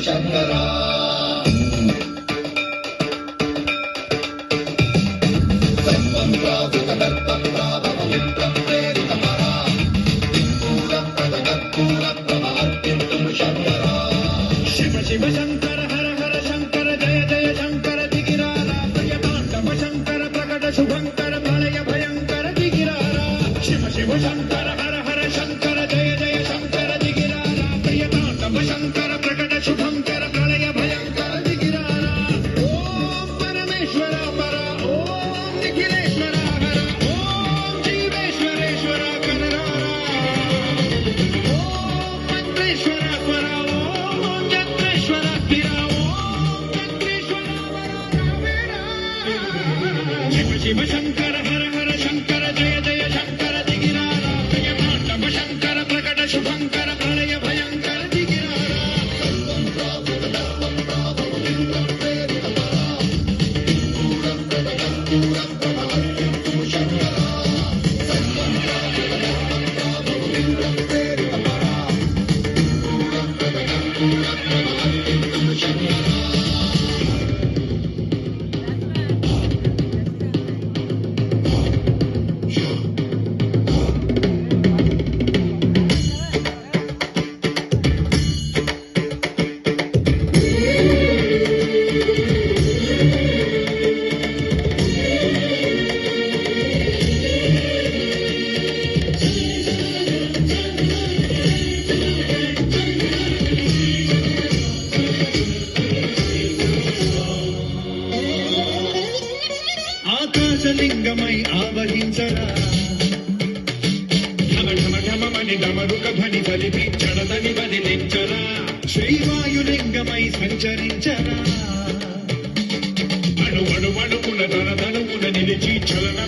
శంకరా శివ శివ శంకర హర హర శంకర జయ జయ శంకర దిగిరారా ప్రియతాండవ శంకర ప్రకట శుభంకర ప్రళయ భయంకర దిగిరారా శివ శివ శంకర హర హర శంకర జయ జయ శంకర దిగిరారా ప్రియతాండవ శంకర ప్రకట శుభంకర ప్రళయ భయంకర దిగిరారా ఓం పరమేశ్వర పర ఓం నిఖిలేశ్వర హర ఓం జీవేశ్వరేశ్వర కనరారా ఓం మంత్రేశ్వర పర ఓం చంద్రేశ్వర గిరా ఓం చంద్రేశ్వర శివ శివ శంకర హర హర శంకర జయ జయ శంకర దిగిరారా ప్రియతాండవ శంకర ప్రకట శుభంకర ప్రళయ భయంకర దిగిరారా ఆకాశలింగమై ఆవహించరా ఢమ ఢమ ఢమమని డమరుక ధ్వని బలిపి చడదని బదిలించరా శ్రీవాయులింగమై సంచరించరా అణు అణువున తన తనువున నిలిచి చలన